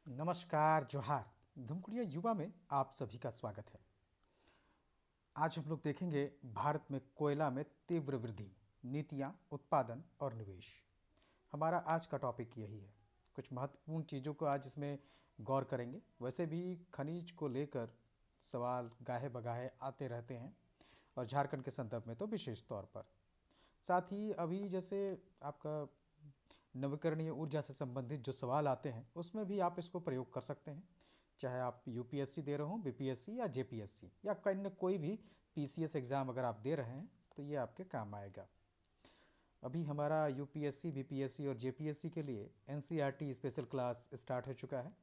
नमस्कार जोहार। धुमकुड़िया युवा में आप सभी का स्वागत है। आज हम लोग देखेंगे भारत में कोयला में तीव्र वृद्धि, नीतियां, उत्पादन और निवेश। हमारा आज का टॉपिक यही है। कुछ महत्वपूर्ण चीज़ों को आज इसमें गौर करेंगे। वैसे भी खनिज को लेकर सवाल गाहे बगाहे आते रहते हैं और झारखंड के संदर्भ में तो विशेष तौर पर। साथ ही अभी जैसे आपका नवीकरणीय ऊर्जा से संबंधित जो सवाल आते हैं उसमें भी आप इसको प्रयोग कर सकते हैं। चाहे आप यूपीएससी दे रहे हो, बीपीएससी या जेपीएससी या कोई भी पीसीएस एग्ज़ाम अगर आप दे रहे हैं तो ये आपके काम आएगा। अभी हमारा यूपीएससी, बीपीएससी और जेपीएससी के लिए एनसीईआरटी स्पेशल क्लास स्टार्ट हो चुका है।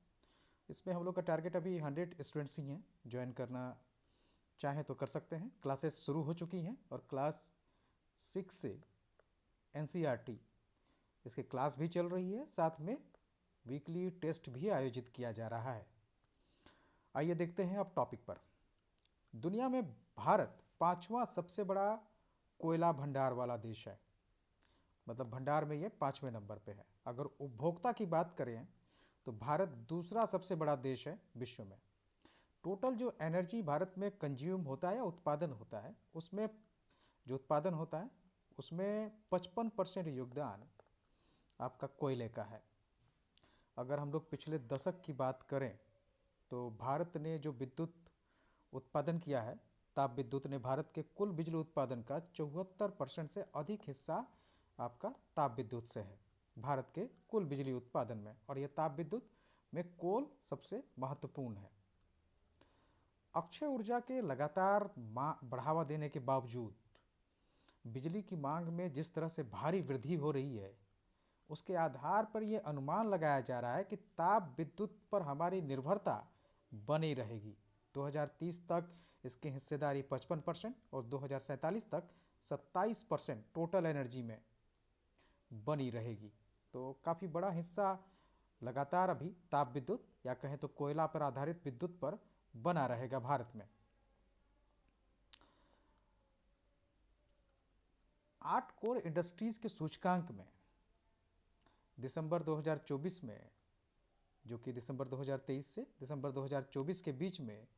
इसमें हम लोग का टारगेट अभी 100 स्टूडेंट्स ही हैं। ज्वाइन करना चाहें तो कर सकते हैं। क्लासेस शुरू हो चुकी हैं और क्लास 6 से एनसीईआरटी इसके क्लास भी चल रही है, साथ में वीकली टेस्ट भी आयोजित किया जा रहा है। आइए देखते हैं अब टॉपिक पर। दुनिया में भारत 5वां सबसे बड़ा कोयला भंडार वाला देश है। मतलब भंडार में ये 5वें नंबर पे है। अगर उपभोक्ता की बात करें तो भारत दूसरा सबसे बड़ा देश है विश्व में। टोटल जो एनर्जी भारत में कंज्यूम होता है या उत्पादन होता है, उसमें जो उत्पादन होता है उसमें 55% योगदान आपका कोयले का है। अगर हम लोग पिछले दशक की बात करें तो भारत ने जो विद्युत उत्पादन किया है, ताप विद्युत ने भारत के कुल बिजली उत्पादन का 74% से अधिक हिस्सा आपका ताप विद्युत से है भारत के कुल बिजली उत्पादन में। और यह ताप विद्युत में कोल सबसे महत्वपूर्ण है। अक्षय ऊर्जा के लगातार बढ़ावा देने के बावजूद बिजली की मांग में जिस तरह से भारी वृद्धि हो रही है, उसके आधार पर यह अनुमान लगाया जा रहा है कि ताप विद्युत पर हमारी निर्भरता बनी रहेगी। 2030 तक इसकी हिस्सेदारी 55% और 2047 तक 27% टोटल एनर्जी में बनी रहेगी। तो काफ़ी बड़ा हिस्सा लगातार अभी ताप विद्युत या कहें तो कोयला पर आधारित विद्युत पर बना रहेगा भारत में। 8 कोर इंडस्ट्रीज के सूचकांक में दिसंबर 2024 में, जो कि दिसंबर 2023 से दिसंबर 2024 के बीच में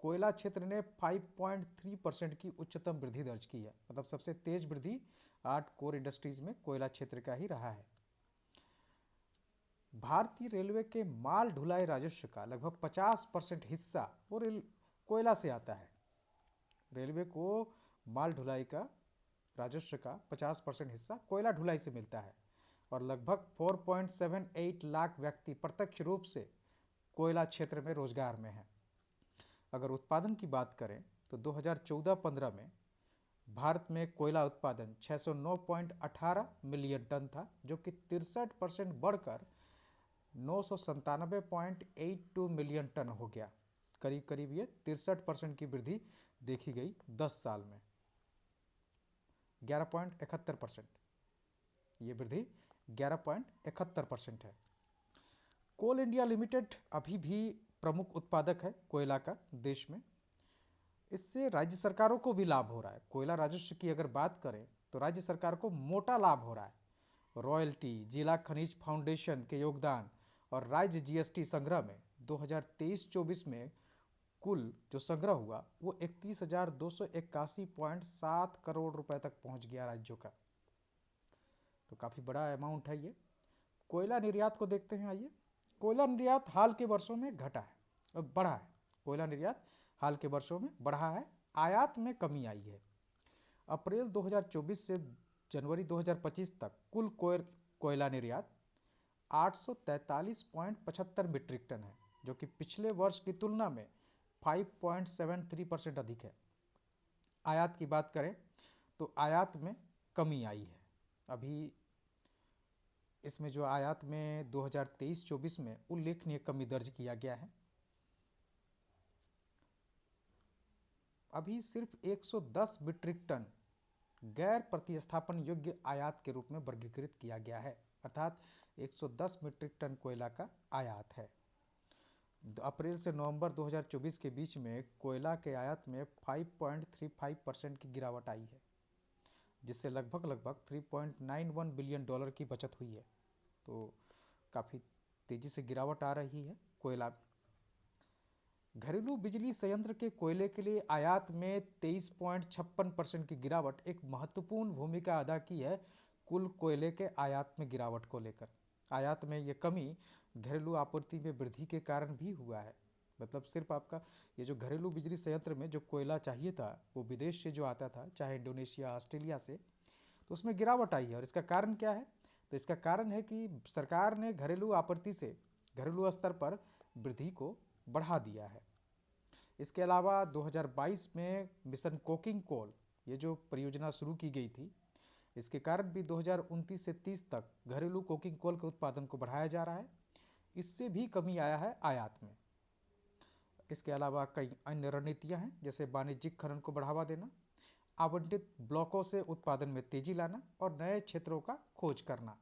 कोयला क्षेत्र ने 5.3% की उच्चतम वृद्धि दर्ज की है। मतलब सबसे तेज वृद्धि 8 कोर इंडस्ट्रीज में कोयला क्षेत्र का ही रहा है। भारतीय रेलवे के माल ढुलाई राजस्व का लगभग 50% हिस्सा वो कोयला से आता है। रेलवे को माल ढुलाई का राजस्व का 50% हिस्सा कोयला ढुलाई से मिलता है और लगभग 4.78 लाख व्यक्ति प्रत्यक्ष रूप से कोयला क्षेत्र में रोजगार में हैं। अगर उत्पादन की बात करें तो 2014-15 में भारत में कोयला उत्पादन 609.18 मिलियन टन था, जो कि 63% बढ़कर 997.82 मिलियन टन हो गया। करीब करीब ये 63% की वृद्धि देखी गई 10 साल में। 11.71%, ये वृद्धि 11.71% है। कोल इंडिया लिमिटेड अभी भी प्रमुख उत्पादक है कोयला का देश में। इससे राज्य सरकारों को भी लाभ हो रहा है। कोयला राजस्व की अगर बात करें तो राज्य सरकार को मोटा लाभ हो रहा है। रॉयल्टी, जिला खनिज फाउंडेशन के योगदान और राज्य जीएसटी संग्रह में 2023-24 में कुल जो संग्रह हुआ वो 31,281.7 करोड़ रुपए तक पहुंच गया राज्यों का। तो काफ़ी बड़ा अमाउंट है ये। कोयला निर्यात को देखते हैं। आइए, कोयला निर्यात हाल के वर्षों में घटा है और बढ़ा है। कोयला निर्यात हाल के वर्षों में बढ़ा है, आयात में कमी आई है। अप्रैल 2024 से जनवरी 2025 तक कुल कोयला निर्यात 843.75 मीट्रिक टन है, जो कि पिछले वर्ष की तुलना में 5.73% अधिक है। आयात की बात करें तो आयात में कमी आई है। अभी इसमें जो आयात में 2023-24 में उल्लेखनीय कमी दर्ज किया गया है। अभी सिर्फ 110 मीट्रिक टन गैर प्रतिस्थापन योग्य आयात के रूप में वर्गीकृत किया गया है, अर्थात 110 मीट्रिक टन कोयला का आयात है। अप्रैल से नवंबर 2024 के बीच में कोयला के आयात में 5.35% की गिरावट आई है, जिससे लगभग 3.91 बिलियन डॉलर की बचत हुई है। तो काफ़ी तेज़ी से गिरावट आ रही है। कोयला। घरेलू बिजली संयंत्र के कोयले के लिए आयात में 23.56% की गिरावट एक महत्वपूर्ण भूमिका अदा की है कुल कोयले के आयात में गिरावट को लेकर। आयात में ये कमी घरेलू आपूर्ति में वृद्धि के कारण भी हुआ है। मतलब सिर्फ आपका ये जो घरेलू बिजली संयंत्र में जो कोयला चाहिए था वो विदेश से जो आता था, चाहे इंडोनेशिया, ऑस्ट्रेलिया से, तो उसमें गिरावट आई है। और इसका कारण क्या है? तो इसका कारण है कि सरकार ने घरेलू आपूर्ति से घरेलू स्तर पर वृद्धि को बढ़ा दिया है। इसके अलावा 2022 में मिशन कोकिंग कोल, ये जो परियोजना शुरू की गई थी, इसके कारण भी 2029 से 30 तक घरेलू कोकिंग कोल के उत्पादन को बढ़ाया जा रहा है। इससे भी कमी आया है आयात में। इसके अलावा कई अन्य रणनीतियां हैं, जैसे वाणिज्यिक खनन को बढ़ावा देना, आवंटित ब्लॉकों से उत्पादन में तेजी लाना और नए क्षेत्रों का खोज करना।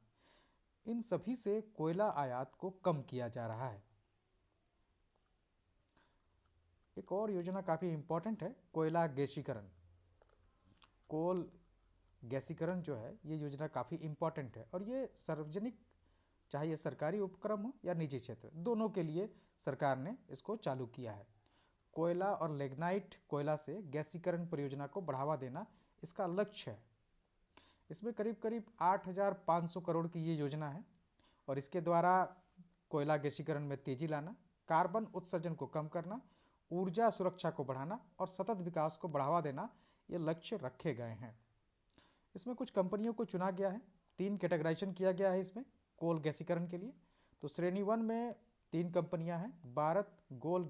इन सभी से कोयला आयात को कम किया जा रहा है। एक और योजना काफ़ी इम्पोर्टेंट है, कोयला गैसीकरण। कोल गैसीकरण जो है ये योजना काफ़ी इम्पोर्टेंट है और ये सार्वजनिक, चाहे ये सरकारी उपक्रम हो या निजी क्षेत्र, दोनों के लिए सरकार ने इसको चालू किया है। कोयला और लिग्नाइट कोयला से गैसीकरण परियोजना को बढ़ावा देना इसका लक्ष्य है। इसमें करीब करीब 8,500 करोड़ की ये योजना है और इसके द्वारा कोयला गैसीकरण में तेजी लाना, कार्बन उत्सर्जन को कम करना, ऊर्जा सुरक्षा को बढ़ाना और सतत विकास को बढ़ावा देना, ये लक्ष्य रखे गए हैं। इसमें कुछ कंपनियों को चुना गया है, 3 कैटेगराइजेशन किया गया है इसमें कोल गैसीकरण के लिए। तो श्रेणी 1 में 3 कंपनियां हैं, Bharat coal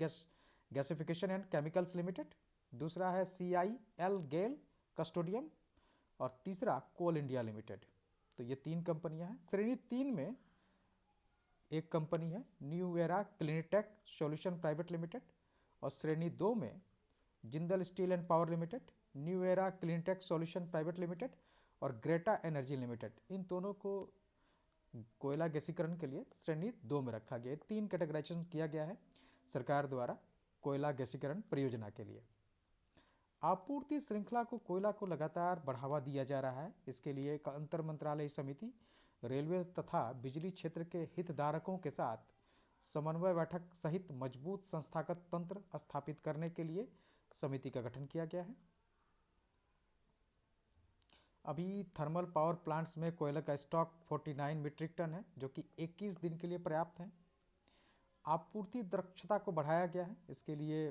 gasification and chemicals limited, दूसरा है CIL गेल कस्टोडियम और तीसरा कोल इंडिया लिमिटेड। तो ये 3 कंपनियां हैं। श्रेणी 3 में एक कंपनी है new era cleantech solution private limited और श्रेणी 2 में Jindal steel and power limited, new era cleantech solution private limited और ग्रेटा एनर्जी लिमिटेड। इन दोनों को कोयला गैसीकरण के लिए श्रेणी 2 में रखा गया है। 3 कैटेगराइजेशन किया गया है सरकार द्वारा कोयला गैसीकरण परियोजना के लिए। आपूर्ति श्रृंखला को कोयला को लगातार बढ़ावा दिया जा रहा है। इसके लिए एक अंतर मंत्रालय समिति रेलवे तथा बिजली क्षेत्र के हितधारकों के साथ समन्वय बैठक सहित मजबूत संस्थागत तंत्र स्थापित करने के लिए समिति का गठन किया गया है। अभी थर्मल पावर प्लांट्स में कोयले का स्टॉक 49 मीट्रिक टन है, जो कि 21 दिन के लिए पर्याप्त है। आपूर्ति दक्षता को बढ़ाया गया है। इसके लिए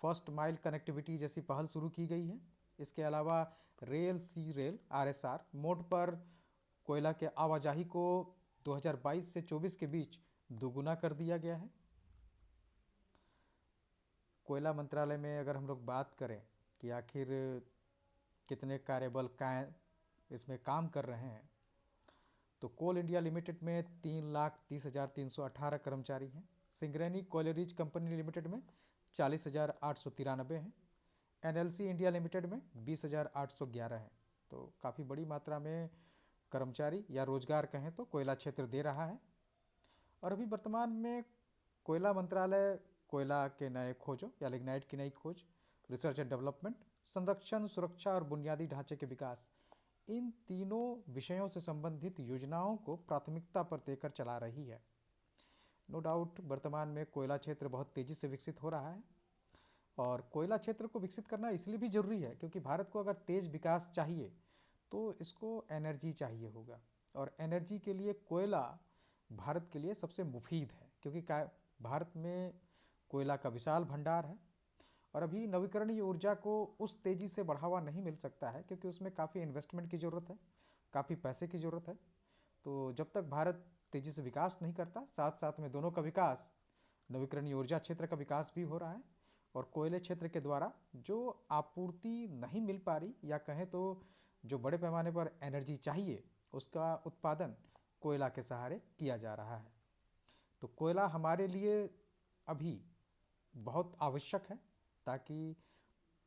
फर्स्ट माइल कनेक्टिविटी जैसी पहल शुरू की गई है। इसके अलावा रेल सी रेल RSR मोड पर कोयला के आवाजाही को 2022 से 24 के बीच दोगुना कर दिया गया है। कोयला मंत्रालय में अगर हम लोग बात करें कि आखिर कितने कार्यबल इसमें काम कर रहे हैं, तो कोल इंडिया लिमिटेड में 3,30,318 कर्मचारी हैं। सिंगरेनी कोयलरीज कंपनी लिमिटेड में 40,893 हैं। NLC इंडिया लिमिटेड में 20,811 हैं। तो काफ़ी बड़ी मात्रा में कर्मचारी या रोजगार कहें तो कोयला क्षेत्र दे रहा है। और अभी वर्तमान में कोयला मंत्रालय कोयला के नए खोजों या लिग्नाइट की नई खोज, रिसर्च एंड डेवलपमेंट, संरक्षण, सुरक्षा और बुनियादी ढांचे के विकास, इन तीनों विषयों से संबंधित योजनाओं को प्राथमिकता पर देकर चला रही है। नो डाउट वर्तमान में कोयला क्षेत्र बहुत तेज़ी से विकसित हो रहा है और कोयला क्षेत्र को विकसित करना इसलिए भी ज़रूरी है क्योंकि भारत को अगर तेज़ विकास चाहिए तो इसको एनर्जी चाहिए होगा और एनर्जी के लिए कोयला भारत के लिए सबसे मुफीद है क्योंकि भारत में कोयला का विशाल भंडार है और अभी नवीकरणीय ऊर्जा को उस तेज़ी से बढ़ावा नहीं मिल सकता है क्योंकि उसमें काफ़ी इन्वेस्टमेंट की ज़रूरत है, काफ़ी पैसे की ज़रूरत है। तो जब तक भारत तेज़ी से विकास नहीं करता, साथ साथ में दोनों का विकास, नवीकरणीय ऊर्जा क्षेत्र का विकास भी हो रहा है और कोयले क्षेत्र के द्वारा जो आपूर्ति नहीं मिल पा रही या कहें तो जो बड़े पैमाने पर एनर्जी चाहिए उसका उत्पादन कोयला के सहारे किया जा रहा है। तो कोयला हमारे लिए अभी बहुत आवश्यक है ताकि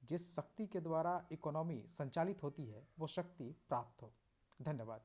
जिस शक्ति के द्वारा इकोनॉमी संचालित होती है वो शक्ति प्राप्त हो। धन्यवाद।